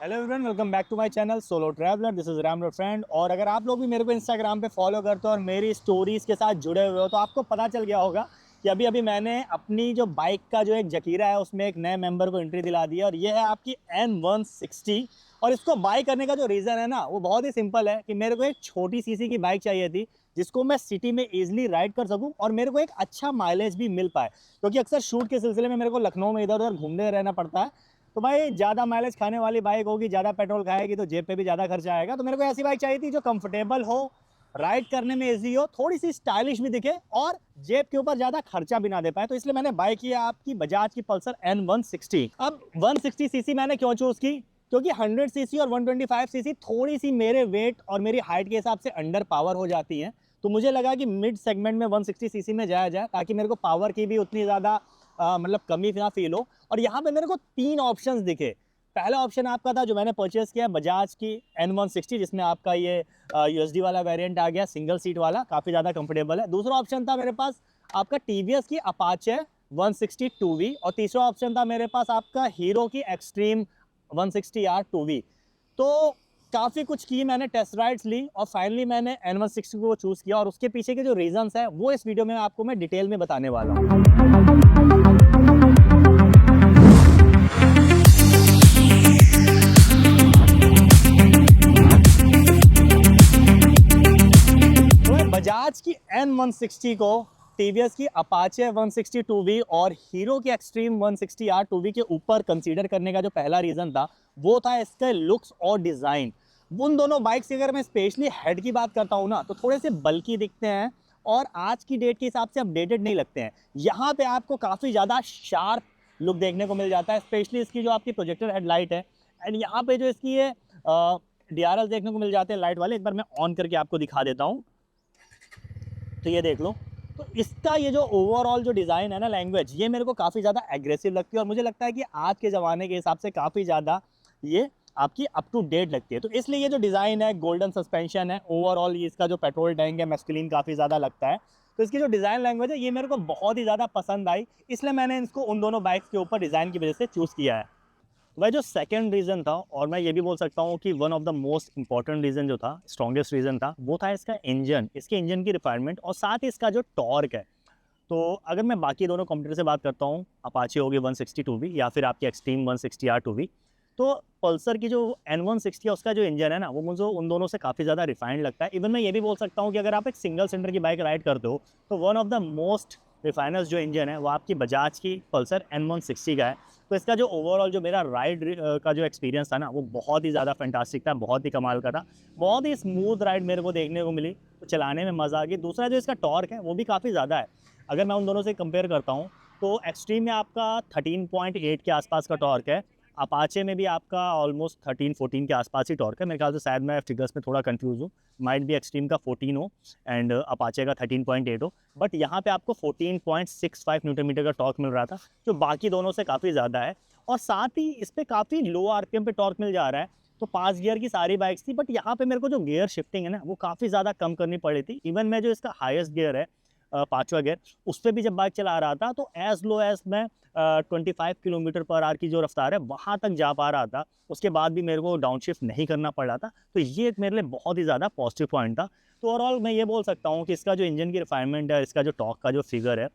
Hello everyone, welcome back to my channel solo traveller. This is Ram your friend. और अगर आप लोग भी मेरे को इंस्टाग्राम पे फॉलो करते हो और मेरी स्टोरीज़ के साथ जुड़े हुए हो तो आपको पता चल गया होगा कि अभी अभी मैंने अपनी जो बाइक का जो एक जकीरा है उसमें एक नए मेंबर को एंट्री दिला दी है, और ये है आपकी N160। और इसको बाई करने का जो रीज़न है ना वो बहुत ही सिंपल है कि मेरे को एक छोटी सीसी की बाइक चाहिए थी जिसको मैं सिटी में ईजिली राइड कर सकूं और मेरे को एक अच्छा माइलेज भी मिल पाए, क्योंकि अक्सर शूट के सिलसिले में मेरे को लखनऊ में इधर उधर घूमते रहना पड़ता है। तो भाई ज़्यादा माइलेज खाने वाली बाइक होगी, ज़्यादा पेट्रोल खाएगी तो जेब पे भी ज़्यादा खर्चा आएगा। तो मेरे को ऐसी बाइक चाहिए थी जो कंफर्टेबल हो, राइड करने में इजी हो, थोड़ी सी स्टाइलिश भी दिखे और जेब के ऊपर ज़्यादा खर्चा भी ना दे पाए। तो इसलिए मैंने बाइक की आपकी बजाज की पल्सर N160। अब 160 सीसी मैंने क्यों चूज़ की, क्योंकि 100 सीसी और 125 सीसी थोड़ी सी मेरे वेट और मेरी हाइट के हिसाब से अंडर पावर हो जाती हैं। तो मुझे लगा कि मिड सेगमेंट में 160 सीसी में जाया जाए ताकि मेरे को पावर की भी उतनी ज़्यादा मतलब कमी ना फील हो। और यहाँ पे मेरे को 3 ऑप्शंस दिखे। पहला ऑप्शन आपका था जो मैंने परचेस किया बजाज की N160, जिसमें आपका ये यूएसडी वाला वेरिएंट आ गया, सिंगल सीट वाला, काफ़ी ज़्यादा कंफर्टेबल है। दूसरा ऑप्शन था मेरे पास आपका टीवीएस की अपाचे 160 2V, और तीसरा ऑप्शन था मेरे पास आपका हीरो की एक्सट्रीम 160R 2V। तो काफ़ी कुछ की मैंने, टेस्ट राइड्स ली और फाइनली मैंने N160 को चूज़ किया। और उसके पीछे के जो रीजंस है वो इस वीडियो में आपको मैं डिटेल में बताने वाला हूँ। बजाज की N160 को टीवीएस की अपाचे 160 2V और हीरो की एक्सट्रीम 160R 2V के ऊपर कंसीडर करने का जो पहला रीज़न था वो था इसके लुक्स और डिज़ाइन। उन दोनों बाइक्स की अगर मैं स्पेशली हेड की बात करता हूँ ना तो थोड़े से बल्की दिखते हैं और आज की डेट के हिसाब से अपडेटेड नहीं लगते हैं। यहाँ पे आपको काफ़ी ज़्यादा शार्प लुक देखने को मिल जाता है, स्पेशली इसकी जो आपकी प्रोजेक्टर हेडलाइट है। एंड यहाँ पे जो इसकी ये DRL देखने को मिल जाते हैं लाइट वाले, एक बार मैं ऑन करके आपको दिखा देता हूँ। तो ये देख लो। तो इसका ये जो ओवरऑल जो डिज़ाइन है ना, लैंग्वेज, ये मेरे को काफ़ी ज़्यादा एग्रेसिव लगती है और मुझे लगता है कि आज के ज़माने के हिसाब से काफ़ी ज़्यादा ये आपकी अप टू डेट लगती है। तो इसलिए ये जो डिज़ाइन है, गोल्डन सस्पेंशन है, ओवरऑल ये इसका जो पेट्रोल टैंक है मैस्कुलिन काफ़ी ज़्यादा लगता है। तो इसकी जो डिज़ाइन लैंग्वेज है ये मेरे को बहुत ही ज़्यादा पसंद आई, इसलिए मैंने इसको उन दोनों बाइक्स के ऊपर डिज़ाइन की वजह से चूज़ किया है। वह जो सेकंड रीज़न था, और मैं ये भी बोल सकता हूँ कि one of the most important reason जो था, स्ट्रॉन्गेस्ट रीज़न था, वो था इसका इंजन, इसके इंजन की रिफाइनमेंट और साथ ही इसका जो टॉर्क है। तो अगर मैं बाकी दोनों कंपनी से बात करता हूँ, अपाचे होगी 160 2V या फिर आपकी एक्सट्रीम 160R 2V, तो पल्सर की जो N160 है उसका जो इंजन है ना वो मुझे उन दोनों से काफ़ी ज़्यादा रिफाइंड लगता है। इवन मैं ये भी बोल सकता हूँ कि अगर आप एक सिंगल सिलेंडर की बाइक राइड करते हो तो one of the most refiners जो इंजन है वो आपकी बजाज की पल्सर N160 का है। तो इसका जो ओवरऑल जो मेरा राइड का जो एक्सपीरियंस था ना वो बहुत ही ज़्यादा फैंटास्टिक था, बहुत ही कमाल का था। बहुत ही स्मूथ राइड मेरे को देखने को मिली, तो चलाने में मज़ा आ गई। दूसरा जो इसका टॉर्क है वो भी काफ़ी ज़्यादा है। अगर मैं उन दोनों से कंपेयर करता हूँ तो एक्सट्रीम में आपका 13.8 के आसपास का टॉर्क है, अपाचे में भी आपका ऑलमोस्ट 13-14 के आसपास ही टॉर्क है। मेरे ख्याल से शायद मैं फिगर्स में थोड़ा कंफ्यूज हूँ, माइट भी एक्सट्रीम का 14 हो एंड अपाचे का 13.8 हो, बट यहाँ पे आपको 14.65 न्यूटन मीटर का टॉर्क मिल रहा था जो बाकी दोनों से काफ़ी ज़्यादा है। और साथ ही इस पर काफ़ी लो आरपीएम पे टॉर्क मिल जा रहा है। तो 5 गियर की सारी बाइक्स थी, बट यहाँ पे मेरे को जो गियर शिफ्टिंग है ना वो काफ़ी ज़्यादा कम करनी पड़ी थी। इवन मैं जो इसका हाईएस्ट गियर है, 5वां गियर, उस पर भी जब बाइक चला रहा था तो एज लो एज मैं 25 किलोमीटर पर आवर की जो रफ्तार है वहाँ तक जा पा रहा था। उसके बाद भी मेरे को डाउन शिफ्ट नहीं करना पड़ रहा था। तो ये एक मेरे लिए बहुत ही ज़्यादा पॉजिटिव पॉइंट था। तो ओवरऑल मैं ये बोल सकता हूँ कि इसका जो इंजन की रिफाइनमेंट है, इसका जो टॉर्क का जो फिगर है,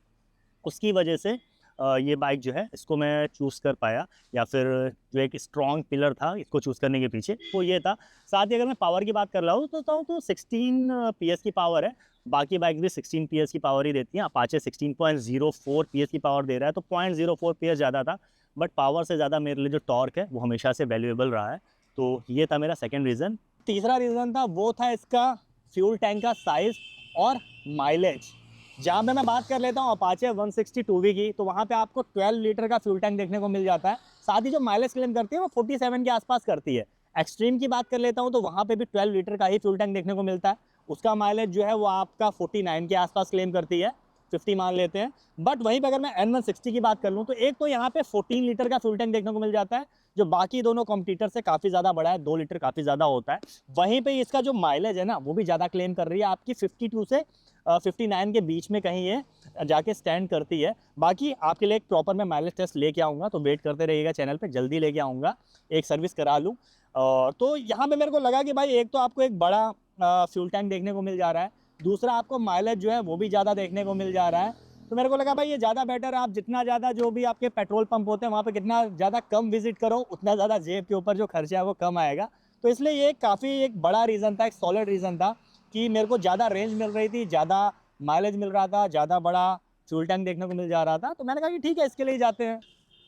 उसकी वजह से ये बाइक जो है इसको मैं चूज़ कर पाया, या फिर जो एक स्ट्रॉन्ग पिलर था इसको चूज़ करने के पीछे वो ये था। साथ ही अगर मैं पावर की बात कर रहा हूँ तो 16 PS की पावर है। बाकी बाइक भी 16 PS की पावर ही देती हैं। अपाचे 16.04 PS की पावर दे रहा है, तो 0.04 PS ज़्यादा था, बट पावर से ज़्यादा मेरे लिए जो टॉर्क है वो हमेशा से वैल्यूएबल रहा है। तो ये था मेरा सेकेंड रीज़न। तीसरा रीज़न था वो था इसका फ्यूल टैंक का साइज़ और माइलेज। जहाँ पे मैं बात कर लेता हूँ अपाचे 160 2V की, तो वहाँ पे आपको 12 लीटर का फ्यूल टैंक देखने को मिल जाता है। साथ ही जो माइलेज क्लेम करती है वो 47 के आसपास करती है। एक्सट्रीम की बात कर लेता हूँ तो वहाँ पे भी 12 लीटर का ही फ्यूल टैंक देखने को मिलता है। उसका माइलेज जो है वो आपका 49 के आसपास क्लेम करती है, 50 मान लेते हैं। बट वहीं पर अगर मैं N160 की बात कर लूँ तो एक तो यहाँ पे 14 लीटर का फ्यूल टैंक देखने को मिल जाता है, जो बाकी दोनों कॉम्पिटिटर से काफ़ी ज़्यादा बड़ा है, 2 लीटर काफ़ी ज़्यादा होता है। वहीं पे इसका जो माइलेज है ना वो भी ज़्यादा क्लेम कर रही है, आपकी 52 से 59 के बीच में कहीं ये जाके स्टैंड करती है। बाकी आपके लिए एक प्रॉपर मैं माइलेज टेस्ट लेके आऊँगा, तो वेट करते रहिएगा चैनल पे, जल्दी लेके आऊँगा, एक सर्विस करा लूँ। तो यहाँ पे मेरे को लगा कि भाई एक तो आपको एक बड़ा फ्यूल टैंक देखने को मिल जा रहा है, दूसरा आपको माइलेज जो है वो भी ज़्यादा देखने को मिल जा रहा है। तो मेरे को लगा भाई ये ज़्यादा बेटर, आप जितना ज़्यादा जो भी आपके पेट्रोल पंप होते हैं वहाँ पे कितना ज़्यादा कम विजिट करो, उतना ज़्यादा जेब के ऊपर जो खर्चा है वो कम आएगा। तो इसलिए ये काफ़ी एक बड़ा रीज़न था, एक सॉलिड रीज़न था कि मेरे को ज़्यादा रेंज मिल रही थी, ज़्यादा माइलेज मिल रहा था, ज़्यादा बड़ा फ्यूल टैंक देखने को मिल जा रहा था। तो मैंने कहा कि ठीक है, इसके लिए ही जाते हैं।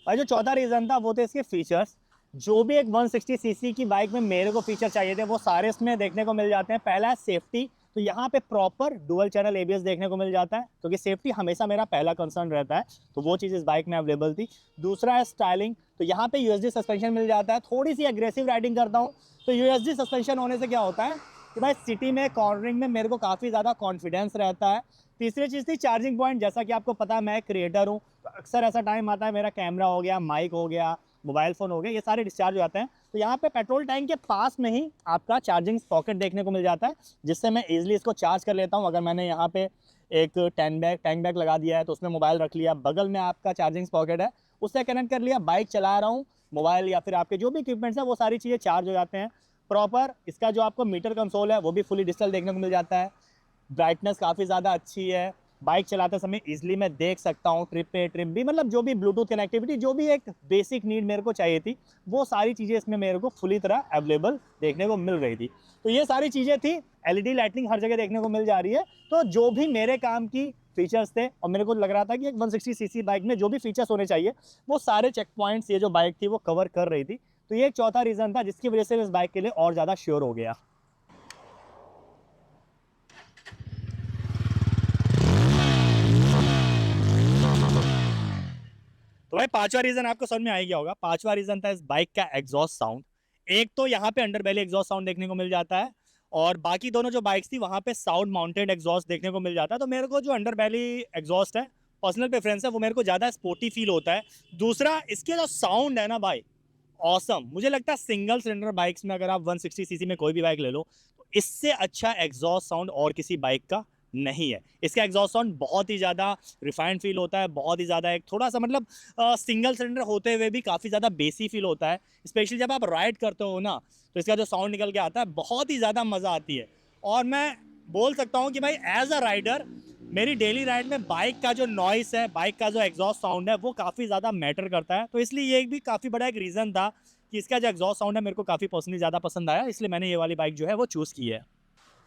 और जो चौथा रीज़न था वो थे इसके फीचर्स। जो भी एक 160 सीसी की बाइक में मेरे को फीचर चाहिए थे वो सारे इसमें देखने को मिल जाते हैं। पहला है सेफ्टी, तो यहाँ पे प्रॉपर डुअल चैनल एबीएस देखने को मिल जाता है, क्योंकि सेफ्टी हमेशा मेरा पहला कंसर्न रहता है, तो वो चीज़ इस बाइक में अवेलेबल थी। दूसरा है स्टाइलिंग, तो यहाँ पे यूएसडी सस्पेंशन मिल जाता है। थोड़ी सी एग्रेसिव राइडिंग करता हूँ तो यूएसडी सस्पेंशन होने से क्या होता है कि भाई सिटी में कॉर्नरिंग में मेरे को काफ़ी ज़्यादा कॉन्फिडेंस रहता है। तीसरी चीज़ थी चार्जिंग पॉइंट। जैसा कि आपको पता है मैं क्रिएटर हूँ, तो अक्सर ऐसा टाइम आता है मेरा कैमरा हो गया, माइक हो गया, मोबाइल फ़ोन हो गया, ये सारे डिस्चार्ज हो जाते हैं। तो यहाँ पे पेट्रोल टैंक के पास में ही आपका चार्जिंग सॉकेट देखने को मिल जाता है, जिससे मैं ईजिली इसको चार्ज कर लेता हूँ। अगर मैंने यहाँ पे एक टैंक बैग लगा दिया है तो उसमें मोबाइल रख लिया, बगल में आपका चार्जिंग सॉकेट है, उससे कनेक्ट कर लिया, बाइक चला रहा हूँ, मोबाइल या फिर आपके जो भी इक्विपमेंट्स हैं वो सारी चीज़ें चार्ज हो जाते हैं प्रॉपर। इसका जो आपको मीटर कंसोल है वो भी फुली डिजिटल देखने को मिल जाता है। ब्राइटनेस काफ़ी ज़्यादा अच्छी है, बाइक चलाते समय इजीली मैं देख सकता हूँ, ट्रिप भी, मतलब जो भी ब्लूटूथ कनेक्टिविटी, जो भी एक बेसिक नीड मेरे को चाहिए थी, वो सारी चीज़ें इसमें मेरे को फुली तरह अवेलेबल देखने को मिल रही थी। तो ये सारी चीज़ें थी। एलईडी लाइटिंग हर जगह देखने को मिल जा रही है। तो जो भी मेरे काम की फीचर्स थे और मेरे को लग रहा था कि एक 160 सीसी बाइक में जो भी फीचर्स होने चाहिए वो सारे चेक पॉइंट्स ये जो बाइक थी वो कवर कर रही थी। तो ये एक चौथा रीज़न था जिसकी वजह से मैं इस बाइक के लिए और ज़्यादा श्योर हो गया। तो भाई पांचवा रीजन आपको समझ में आ गया होगा। पांचवा रीजन था इस बाइक का एग्जॉस्ट साउंड। एक तो यहाँ पे अंडरबेली एग्जॉस्ट साउंड देखने को मिल जाता है, और बाकी दोनों जो बाइक्स थी वहाँ पे साउंड माउंटेड एग्जॉस्ट देखने को मिल जाता है। तो मेरे को जो अंडरबेली एग्जॉस्ट है, पर्सनल प्रेफरेंस है, वो मेरे को ज़्यादा स्पोर्टी फील होता है। दूसरा, इसके जो साउंड है ना भाई, ऑसम। मुझे लगता है सिंगल सिलेंडर बाइक्स में अगर आप 160 सीसी में कोई भी बाइक ले लो तो इससे अच्छा एग्जॉस्ट साउंड और किसी बाइक का नहीं है। इसका एग्जॉस्ट साउंड बहुत ही ज़्यादा रिफाइंड फील होता है, बहुत ही ज़्यादा एक थोड़ा सा मतलब सिंगल सिलेंडर होते हुए भी काफ़ी ज़्यादा बेसी फील होता है। स्पेशली जब आप राइड करते हो ना, तो इसका जो साउंड निकल के आता है बहुत ही ज़्यादा मज़ा आती है। और मैं बोल सकता हूँ कि भाई एज अ राइडर मेरी डेली राइड में बाइक का जो नॉइस है, बाइक का जो एग्जॉस्ट साउंड है, वो काफ़ी ज़्यादा मैटर करता है। तो इसलिए ये भी काफ़ी बड़ा एक रीज़न था कि इसका जो एग्जॉस्ट साउंड है मेरे को काफ़ी पर्सनली ज़्यादा पसंद आया, इसलिए मैंने ये वाली बाइक जो है वो चूज़ की है।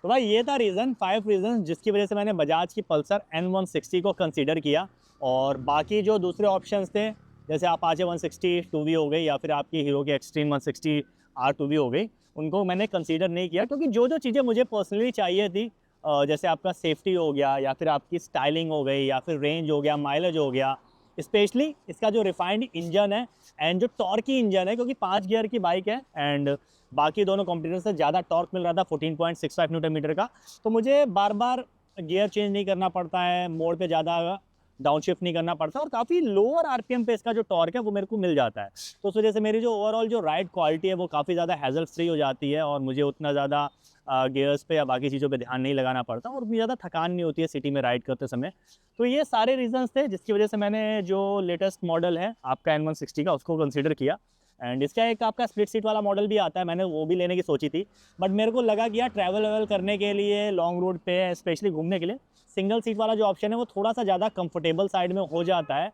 तो भाई ये था रीज़न, 5 रीज़न जिसकी वजह से मैंने बजाज की पल्सर N160 को कंसीडर किया। और बाकी जो दूसरे ऑप्शंस थे, जैसे अपाचे 160 2V हो गई या फिर आपकी हीरो की एक्सट्रीम 160 R2V हो गई, उनको मैंने कंसीडर नहीं किया, क्योंकि जो जो चीज़ें मुझे पर्सनली चाहिए थी, जैसे आपका सेफ्टी हो गया या फिर आपकी स्टाइलिंग हो गई या फिर रेंज हो गया, माइलेज हो गया, स्पेशली इसका जो रिफाइंड इंजन है एंड जो टॉर्की इंजन है, क्योंकि 5 गियर की बाइक है एंड बाकी दोनों कॉम्पिटिटर से ज़्यादा टॉर्क मिल रहा था 14.65 न्यूटन मीटर का। तो मुझे बार बार गियर चेंज नहीं करना पड़ता है, मोड पे ज़्यादा डाउनशिफ्ट नहीं करना पड़ता, और काफ़ी लोअर आरपीएम पे इसका जो टॉर्क है वो मेरे को मिल जाता है। तो उस वजह से मेरी जो ओवरऑल जो राइड क्वालिटी है वो काफ़ी ज़्यादा हैजल फ्री हो जाती है, और मुझे उतना ज़्यादा गियर्स पे या बाकी चीज़ों पे ध्यान नहीं लगाना पड़ता, और उतनी ज़्यादा थकान नहीं होती है सिटी में राइड करते समय। तो ये सारे रीजंस थे जिसकी वजह से मैंने जो लेटेस्ट मॉडल है आपका N160 का उसको कंसिडर किया। एंड इसका एक आपका स्प्लिट सीट वाला मॉडल भी आता है, मैंने वो भी लेने की सोची थी, बट मेरे को लगा कि यार ट्रैवल वेवल करने के लिए, लॉन्ग रूट पे स्पेशली घूमने के लिए सिंगल सीट वाला जो ऑप्शन है वो थोड़ा सा ज़्यादा कंफर्टेबल साइड में हो जाता है।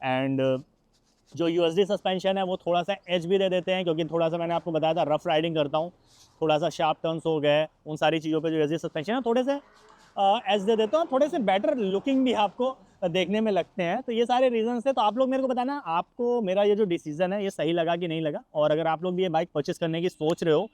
एंड जो यूएसडी सस्पेंशन है वो थोड़ा सा एज भी दे देते हैं, क्योंकि थोड़ा सा मैंने आपको बताया था रफ राइडिंग करता हूँ, थोड़ा सा शार्प टर्न्स हो गए, उन सारी चीज़ों पे जो यूएसडी सस्पेंशन है थोड़े से एज दे देते हैं, और थोड़े से बेटर लुकिंग भी आपको देखने में लगते हैं। तो ये सारे रीजंस थे। तो आप लोग मेरे को बताना आपको मेरा ये जो डिसीजन है ये सही लगा कि नहीं लगा, और अगर आप लोग भी ये बाइक परचेस करने की सोच रहे हो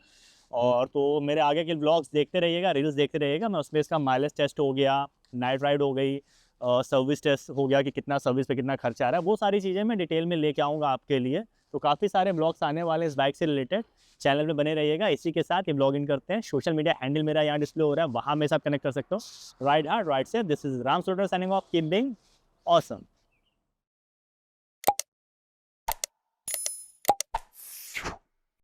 और तो मेरे आगे के ब्लॉग्स देखते रहिएगा, रील्स देखते रहिएगा। मैं उसमें इसका माइलेज टेस्ट हो गया, नाइट राइड हो गई, सर्विस टेस्ट हो गया कि कितना सर्विस पे कितना खर्चा आ रहा है, वो सारी चीज़ें मैं डिटेल में लेके आऊँगा आपके लिए। तो काफ़ी सारे ब्लॉग्स आने वाले इस बाइक से रिलेटेड, चैनल में बने रहिएगा। इसी के साथ ये ब्लॉग इन करते हैं। सोशल मीडिया हैंडल मेरा यहाँ डिस्प्ले हो रहा है, वहाँ में सब कनेक्ट कर सकते हो। Ride hard ride safe, this is Ram soldier signing off, keep being awesome.